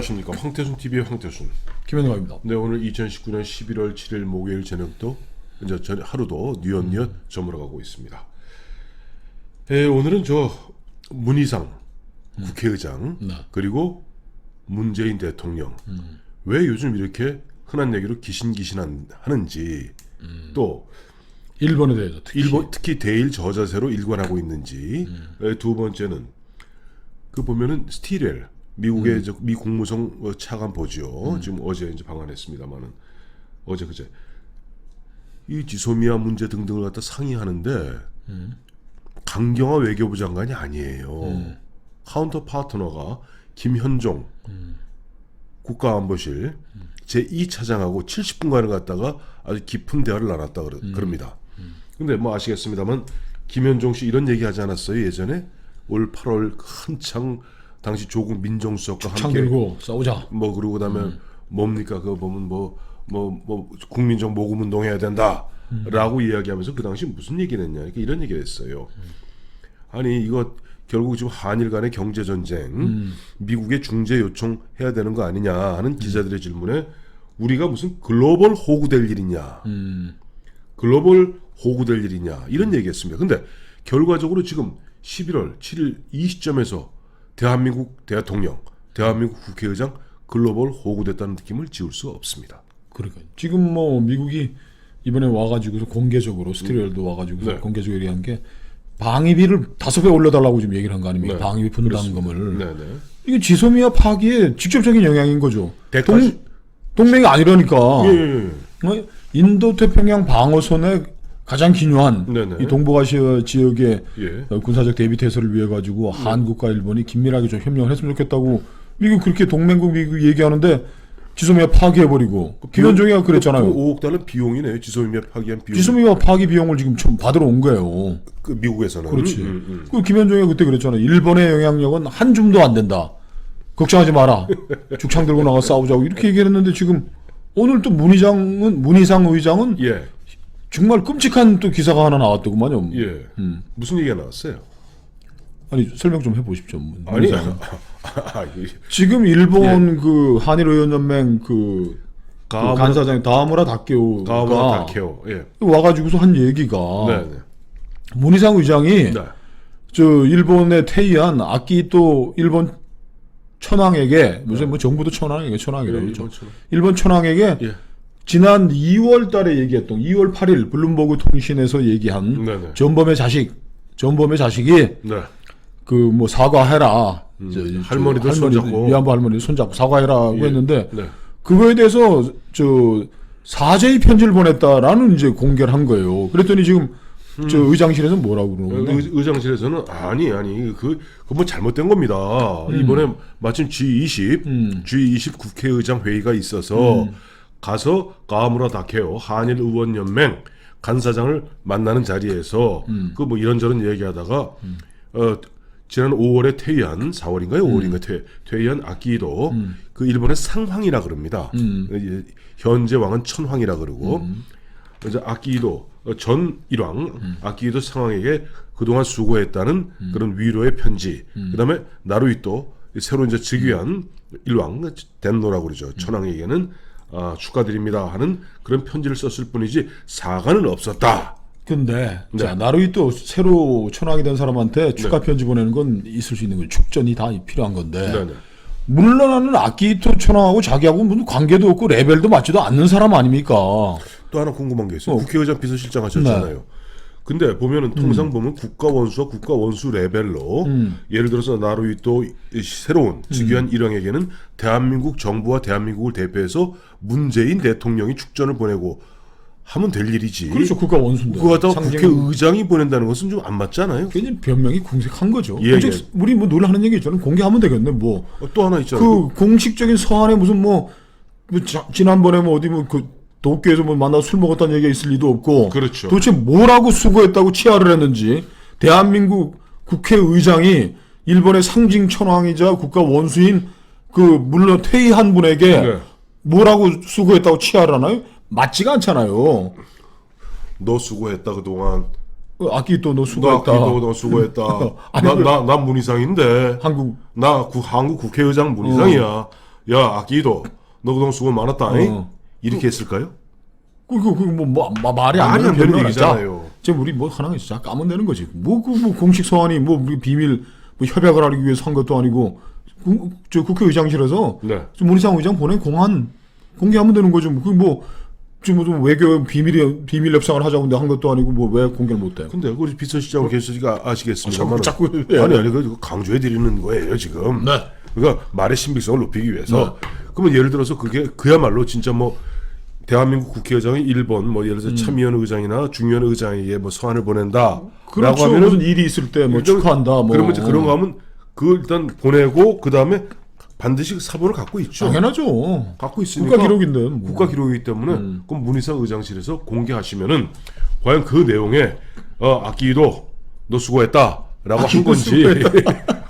안녕하십니까. 황태순 TV의 황태순. 김현광입니다. 네, 오늘 2019년 11월 7일 목요일 저녁도 이제 하루도 뉘엿뉘엿 저물어가고 있습니다. 오늘은 문희상 국회의장 그리고 문재인 대통령 왜 요즘 이렇게 흔한 얘기로 기신기신 하는지 또 일본에 대해서 특히 대일 저자세로 일관하고 있는지 두 번째는 보면은 스티렐 미국의 미 국무성 차관 보죠. 지금 어제 이제 방한했습니다만은 어제 그제 이 지소미아 문제 등등을 갖다 상의하는데 강경화 외교부 장관이 아니에요. 카운터 파트너가 김현종 국가안보실 제2차장하고 70분간을 갖다가 아주 깊은 대화를 나눴다 그럽니다. 근데 뭐 아시겠습니다만 김현종 씨 이런 얘기 하지 않았어요? 예전에 올 8월 한창 당시 조국 민정수석과 함께 들고 싸우자. 뭐 그러고 그다음에 뭡니까 그거 보면 뭐 국민적 모금 운동해야 된다라고 이야기하면서 그 당시 무슨 얘기를 했냐 이렇게 이런 얘기를 했어요. 아니 이거 결국 지금 한일 간의 경제 전쟁 미국에 중재 요청해야 되는 거 아니냐 하는 기자들의 질문에 우리가 무슨 글로벌 호구될 일이냐 글로벌 호구될 일이냐 이런 얘기했습니다. 근데 결과적으로 지금 11월 7일 이 시점에서 대한민국 대통령, 대한민국 국회의장 글로벌 호구됐다는 느낌을 지울 수 없습니다. 그러니까 지금 뭐 미국이 이번에 와가지고서 공개적으로 스티렐도 와가지고서 네. 공개적으로 얘기한 게 방위비를 5배 올려달라고 지금 얘기를 한 거 아닙니까? 네. 방위비 분담금을. 네네. 이게 지소미아 파기에 직접적인 영향인 거죠. 대가시- 동맹이 아니라니까. 예. 뭐 인도 태평양 방어선의 가장 기묘한 네네. 이 동북아시아 지역의 예. 군사적 대비 태세를 위해 가지고 한국과 일본이 긴밀하게 좀 협력을 했으면 좋겠다고 미국 그렇게 동맹국 미국 얘기하는데 지소미아 파기해버리고 김현종이가 그랬잖아요. 5억 달러 비용이네요. 지소미아 파기한 비용. 지소미아 파기 비용을 지금 좀 받으러 온 거예요. 그 미국에서는. 그렇지. 그 김현종이 그때 그랬잖아요. 일본의 영향력은 한 줌도 안 된다. 걱정하지 마라. 죽창 들고 나가 싸우자고 이렇게 얘기했는데 지금 오늘 또 문희상 의장은 예. 정말 끔찍한 또 기사가 하나 나왔더구만요. 예. 무슨 얘기가 나왔어요? 아니 설명 좀 해보십시오. 아니, 문희상은. 지금 일본 그 한일의원연맹 그 간사장 다무라 다케오가 가와무라 다케오. 예. 와가지고서 한 얘기가 네. 문희상 의장이 네. 저 일본에 퇴위한 아키히토 일본 천황에게 무슨 뭐 정부도 천황이라고 그렇죠. 일본 천황에게 예. 지난 2월 달에 얘기했던 2월 8일 블룸버그 통신에서 얘기한 네네. 전범의 자식이 네. 그 뭐 사과해라. 할머니도 손잡고. 위안부 할머니 손잡고 사과해라고 예. 했는데 네. 그거에 대해서 사죄의 편지를 보냈다라는 이제 공개를 한 거예요. 그랬더니 지금 저 의장실에서 뭐라고 그러는데 의장실에서는 아니 그 뭐 잘못된 겁니다. 이번에 마침 G20 국회의장 회의가 있어서 가서 가와무라 다케오 한일 의원 연맹 간사장을 만나는 자리에서 그 뭐 이런저런 얘기하다가 지난 5월에 퇴위한 4월인가요? 5월인가 퇴위한 아키히도 그 일본의 상황이라 그럽니다. 현재 왕은 천황이라 그러고 이제 아키히도 전 일왕 아키히도 상황에게 그동안 수고했다는 그런 위로의 편지. 그다음에 나루히토 새로 이제 즉위한 일왕 덴노라고 그러죠. 천황에게는 축하드립니다 하는 그런 편지를 썼을 뿐이지 사과는 없었다. 근데 네. 자 나루히토 새로 천황이 된 사람한테 축하 편지 보내는 건 있을 수 있는 거예요. 축전이 다 필요한 건데 네네. 물러나는 아키히토 천황하고 자기하고 무슨 관계도 없고 레벨도 맞지도 않는 사람 아닙니까? 또 하나 궁금한 게 있어요. 국회의장 비서실장 하셨잖아요. 네. 근데 보면은 통상 보면 국가 원수와 국가 원수 레벨로 예를 들어서 나루히토 새로운 즉위한 일왕에게는 대한민국 정부와 대한민국을 대표해서 문재인 대통령이 축전을 보내고 하면 될 일이지. 그렇죠. 국가 원수인데. 그거 갖다가 국회의장이 보낸다는 것은 좀 안 맞잖아요. 괜히 변명이 궁색한 거죠. 예. 우리 뭐 늘 하는 얘기 있잖아요. 공개하면 되겠네. 뭐 또 하나 있잖아요. 그 공식적인 서한에 무슨 지난번에 어디 그 도쿄에서 만나서 술 먹었다는 얘기가 있을 리도 없고. 그렇죠. 도대체 뭐라고 수고했다고 치하를 했는지 대한민국 국회의장이 일본의 상징 천황이자 국가 원수인 물론 퇴위한 분에게 네. 뭐라고 수고했다고 치하를 하나요? 맞지가 않잖아요. 너 수고했다 그동안. 아끼또 너 수고했다. 너 수고했다. 아니, 나 문희상인데. 한국 한국 국회의장 문희상이야. 야 아끼도 너 그동안 수고 많았다. 이렇게 했을까요? 말이 안 말이 안 되는 변명을 얘기잖아요. 하자. 지금 우리 뭐 하나 진짜 까면 되는 거지. 뭐 공식 서한이 뭐 우리 비밀 뭐 협약을 하기 위해서 한 것도 아니고 저 국회의장실에서 네. 문희상 의장 보낸 공안 공개하면 되는 거죠. 지금 뭐 외교 비밀 협상을 하자고 한 것도 아니고 뭐 왜 공개를 못 해요? 근데 우리 비서실장 계시니까 아시겠습니다만 자꾸 아니 그거 강조해 드리는 거예요 지금. 네. 그러니까 말의 신빙성을 높이기 위해서. 그러면 예를 들어서 그게 그야말로 진짜 뭐 대한민국 국회의장이 일본 뭐 예를 들어서 참의원 의장이나 중의원 의장에게 뭐 서한을 보낸다라고 그렇죠. 하면은 무슨 일이 있을 때 뭐 축하한다. 뭐 그러면 이제 그런 거 하면 그 일단 보내고 그 다음에 반드시 사본을 갖고 있죠. 당연하죠. 갖고 있으니까 국가 기록인데. 뭐. 국가 기록이기 때문에 그럼 문희상 의장실에서 공개하시면은 과연 그 내용에 아끼도 너 수고했다라고 한 건지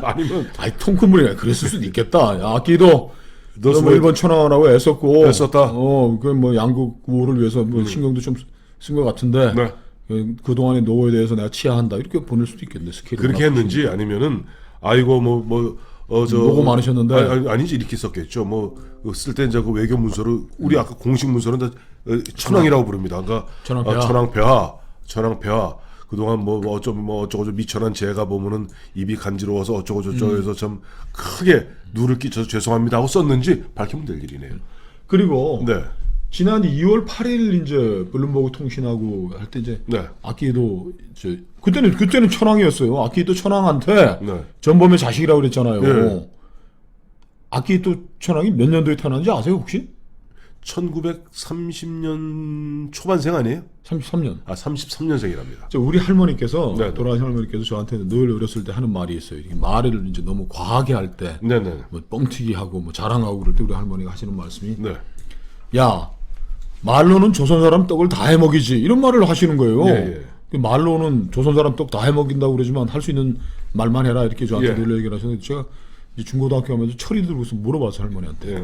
아니면 아이 통큰물이네. 그랬을 수도 있겠다. 야, 아끼도 너 뭐 일본 천황하라고 애썼다. 그 뭐 양국 우호를 위해서 뭐 신경도 좀 쓴 것 같은데. 네. 그 동안의 노고에 대해서 내가 치하한다. 이렇게 보낼 수도 있겠네. 스케일 그렇게 했는지 아니면은 아이고 노고 많으셨는데 아니지 이렇게 썼겠죠. 뭐 쓸 때 이제 그 외교 문서를 우리 아까 공식 문서는 다 천황이라고 부릅니다. 그러니까 천황폐하 그동안 뭐 어쩌고 미천한 제가 보면은 입이 간지러워서 어쩌고 저쩌고 해서 참 크게 누를 끼쳐서 죄송합니다 하고 썼는지 밝히면 될 일이네요. 그리고 네. 지난 2월 8일 이제 블룸버그 통신하고 할 때 이제 네. 아키도 그때는 천황이었어요. 아키도 천황한테 네. 전범의 자식이라고 그랬잖아요. 네. 아키도 천황이 몇 년도에 태어난지 아세요 혹시? 1930년 초반생 아니에요? 33년. 33년생이랍니다. 우리 할머니께서 네. 돌아가신 할머니께서 저한테 늘 어렸을 때 하는 말이 있어요. 이렇게 말을 이제 너무 과하게 할 때, 네네. 뭐 뻥튀기하고 뭐 자랑하고 그럴 때 우리 할머니가 하시는 말씀이 네. 야 말로는 조선 사람 떡을 다 해먹이지 이런 말을 하시는 거예요. 예. 그 말로는 조선 사람 떡 다 해먹인다고 그러지만 할 수 있는 말만 해라 이렇게 저한테 예. 늘 얘기를 하셨는데 제가 이제 중고등학교 가면서 철이 들고서 물어봤어요 할머니한테. 예.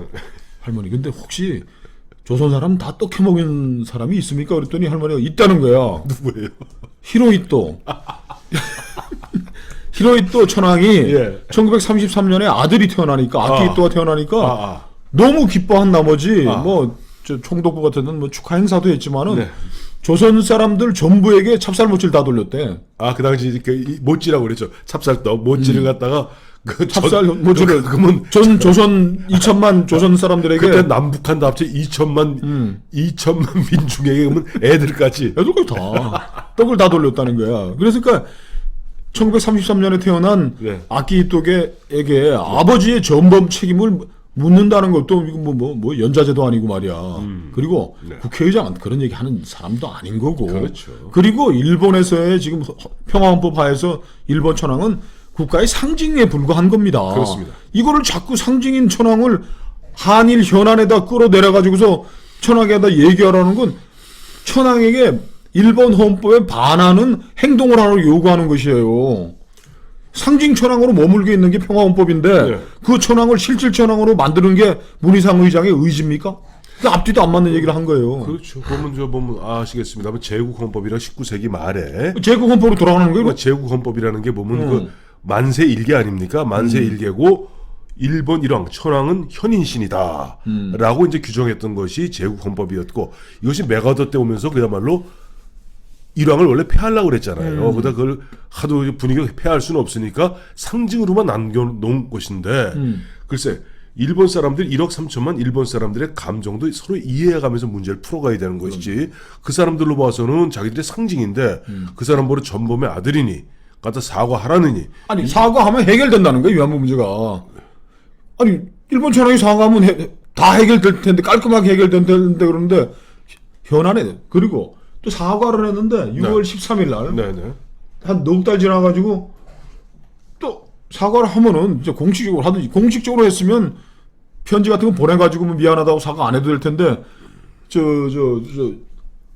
할머니 근데 혹시 조선 사람 다 떡 해먹인 사람이 있습니까? 그랬더니 할머니가 있다는 거야. 누구예요? 히로히토. 히로히토 천황이 예. 1933년에 아들이 태어나니까 아키히토가 태어나니까 너무 기뻐한 나머지 저 총독부 같은 데는 뭐 축하 행사도 했지만은 네. 조선 사람들 전부에게 찹쌀모찌를 다 돌렸대. 그 당시 그 모찌라고 그랬죠. 찹쌀떡 모찌를 갖다가 그 찹쌀모찌를 그러면 전 조선 2천만 조선 사람들에게 그때 남북한도 합쳐 2천만 민중에게 그러면 애들까지 다 떡을 다 돌렸다는 거야. 그러니까 1933년에 태어난 네. 아키히토에게 아버지의 전범 책임을 묻는다는 것도 뭐 연좌제도 아니고 말이야. 그리고 네. 국회의장은 그런 얘기 하는 사람도 아닌 거고. 그렇죠. 그리고 일본에서의 지금 평화헌법 하에서 일본 천황은 국가의 상징에 불과한 겁니다. 그렇습니다. 이거를 자꾸 상징인 천황을 한일 현안에다 끌어내려 가지고서 천황에다 얘기하라는 건 천황에게 일본 헌법에 반하는 행동을 하라고 요구하는 것이에요. 상징 천황으로 머물게 있는 게 평화헌법인데 네. 그 천황을 실질 천황으로 만드는 게 문희상 의장의 의지입니까? 그 앞뒤도 안 맞는 얘기를 한 거예요. 그렇죠. 보면 아시겠습니다만 제국헌법이라 19세기 말에 제국 헌법으로 돌아가는 거예요. 제국헌법이라는 게 보면 그 만세 일개 아닙니까? 만세 일개고 일본 일왕 천황은 현인신이다라고 이제 규정했던 것이 제국헌법이었고 이것이 메가더 때 오면서 그야말로 일왕을 원래 폐하려고 그랬잖아요. 그러다 그걸 하도 분위기가 폐할 수는 없으니까 상징으로만 남겨놓은 것인데 글쎄 일본 사람들 1억 3천만 일본 사람들의 감정도 서로 이해해가면서 문제를 풀어가야 되는 것이지 그 사람들로 봐서는 자기들의 상징인데 그 사람 보러 전범의 아들이니 갖다 사과하라느니 아니 사과하면 해결된다는 거예요. 위안부 문제가. 아니 일본 천황이 사과하면 다 해결될 텐데 깔끔하게 해결된다는데 그러는데 현안에 그리고 또 사과를 했는데 6월 13일 날 네네. 한 넉 달 지나가지고 또 사과를 하면은 이제 공식적으로 하든지 공식적으로 했으면 편지 같은 거 보내가지고 뭐 미안하다고 사과 안 해도 될 텐데 저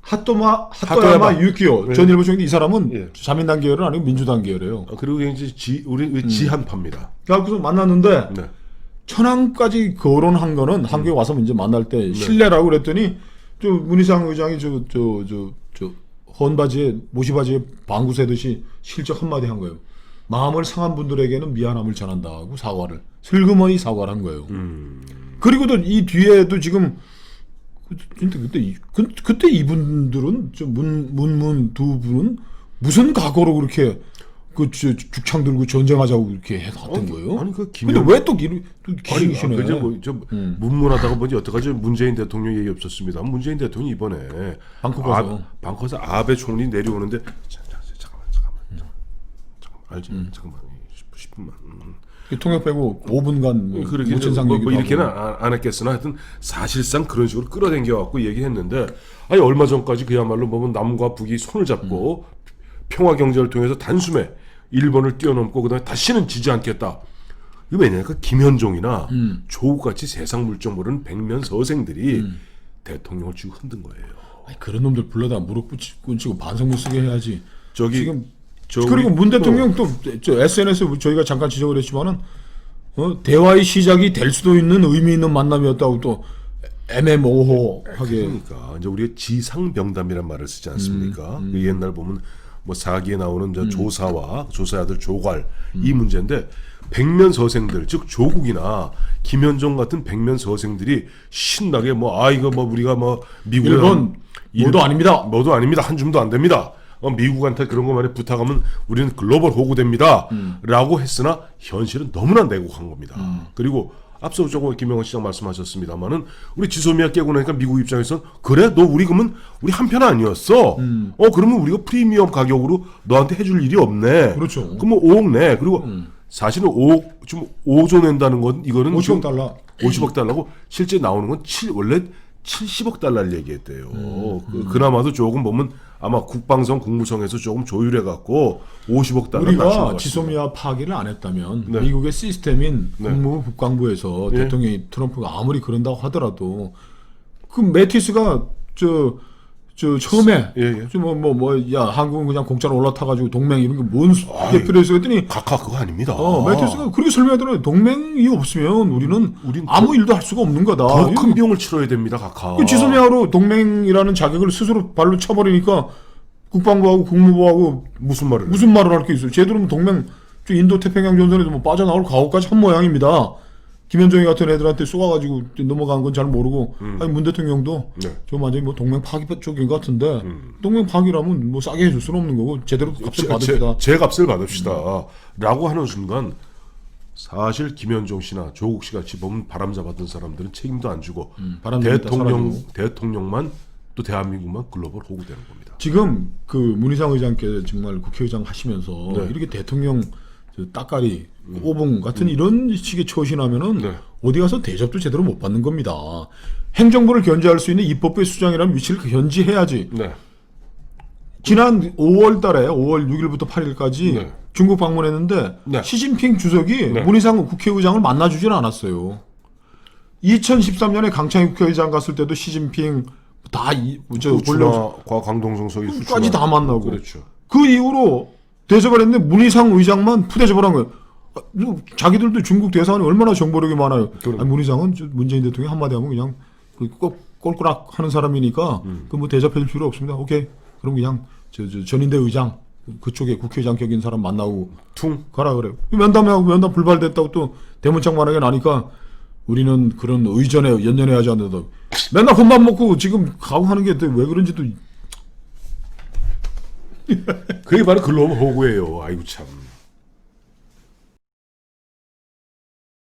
하토야마 유키오 전 일본 총리 이 사람은 자민당 계열은 아니고 민주당 계열이에요. 그리고 이제 우리 지한파입니다. 그래서 만났는데 네. 천황까지 거론한 거는 한국에 와서 이제 만날 때 실례라고 그랬더니 저 문희상 의장이 저 헌바지에 모시바지에 방구 새듯이 실적 한마디 한 거예요. 마음을 상한 분들에게는 미안함을 전한다고 사과를 슬그머니 사과를 한 거예요. 그리고도 이 뒤에도 지금 그때 이분들은 문문 두 분은 무슨 각오로 그렇게 죽창 들고 전쟁하자고 이렇게 해놨던 거예요? 아니 그 근데 왜 또 기시네? 그저 뭐저 문문하다가 뭐지 어떡하지? 문재인 대통령 얘기 없었습니다. 문재인 대통령이 이번에 방콕에서 아베 총리 내려오는데 잠깐만 알지? 잠깐만 10분만. 통역 빼고 5분간 그렇게 모친상 뭐 얘기도 이렇게는 하고. 안 했겠으나 하여튼 사실상 그런 식으로 끌어당겨 갖고 얘기했는데 아니 얼마 전까지 그야말로 보면 남과 북이 손을 잡고 평화 경제를 통해서 단숨에 일본을 뛰어넘고 그다음에 다시는 지지 않겠다. 이거 왜냐면 그 김현종이나 조국같이 세상 물정 모르는 백면 서생들이 대통령을 쥐고 흔든 거예요. 아니, 그런 놈들 불러다 무릎 꿇치고 반성문 쓰게 해야지. 지금 그리고 문 대통령 또 SNS 저희가 잠깐 지적을 했지만은 대화의 시작이 될 수도 있는 의미 있는 만남이었다고 또 애매모호하게. 그러니까 이제 우리가 지상병담이란 말을 쓰지 않습니까? 그 옛날 보면 뭐 사기에 나오는 저 조사와 조사의 아들 조괄 이 문제인데 백면 서생들 즉 조국이나 김현종 같은 백면 서생들이 신나게 이거 우리가 미국에 일본 모두 아닙니다. 한 줌도 안 됩니다. 미국한테 그런 거 만에 부탁하면 우리는 글로벌 호구됩니다. 라고 했으나 현실은 너무나 내곡한 겁니다. 그리고 앞서 조금 김영헌 시장 말씀하셨습니다만은 우리 지소미아 깨고 나니까 미국 입장에서는 그래? 너 우리 그러면 우리 한편 아니었어? 그러면 우리가 프리미엄 가격으로 너한테 해줄 일이 없네. 그렇죠. 그러면 5억 내. 그리고 사실은 5조 낸다는 건 이거는 50억 달러. 50억 달러고 실제 나오는 건 원래 70억 달러를 얘기했대요. 그나마도 조금 보면 아마 국방성 국무성에서 조금 조율해갖고 50억 달러 우리가 지소미아 파기를 안 했다면 미국의 시스템인 국무부 국방부에서 대통령이 트럼프가 아무리 그런다고 하더라도 그 매티스가 처음에 한국은 그냥 공짜로 올라타가지고 동맹 이런 게 뭔 게 필요했어 했더니 각하 그거 아닙니다. 매티스가 그렇게 설명하더라고요. 동맹이 없으면 우리는 아무 일도 할 수가 없는 거다. 더 큰 비용을 치러야 됩니다. 각하. 그 지소미아로 동맹이라는 자격을 스스로 발로 쳐버리니까 국방부하고 국무부하고 무슨 말을 할 게 있어요. 쟤들은 동맹 인도 태평양 전선에도 빠져나올 각오까지 한 모양입니다. 김현종이 같은 애들한테 쏘아가지고 넘어간 건 잘 모르고 아니 문 대통령도 저 완전히 동맹 파기 쪽인 것 같은데 동맹 파기라면 싸게 해줄 수는 없는 거고 제대로 값을 받읍시다. 제 값을 받읍시다. 라고 하는 순간 사실 김현종 씨나 조국 씨 같이 보면 바람 잡았던 사람들은 책임도 안 주고 대통령만 또 대한민국만 글로벌 호구되는 겁니다. 지금 그 문희상 의장께 정말 국회의장 하시면서 이렇게 대통령 따까리 오봉 같은 이런 식의 처신하면은 어디 가서 대접도 제대로 못 받는 겁니다. 행정부를 견제할 수 있는 입법부의 수장이라는 위치를 견지해야지. 지난 5월 6일부터 8일까지 중국 방문했는데 시진핑 주석이 문희상 국회의장을 만나주지는 않았어요. 2013년에 강창희 국회의장 갔을 때도 시진핑 과 강동성 서기 까지 다 만나고 그렇죠. 그 이후로 대접을 했는데 문희상 의장만 푸대접을 한 거예요. 자기들도 중국 대사관이 얼마나 정보력이 많아요. 아니, 문희상은 문재인 대통령이 한마디 하면 그냥 꼴꼬락 하는 사람이니까 그 대접해줄 필요 없습니다. 오케이. 그럼 그냥 전인대 의장 그쪽에 국회의장 격인 사람 만나고 퉁 가라 그래요. 면담 불발됐다고 또 대문짝만하게 나니까 우리는 그런 의전에 연연해하지 않는다. 맨날 혼밥 먹고 지금 가고 하는 게 왜 그런지도 그게 바로 글로벌 호구예요. 아이고 참.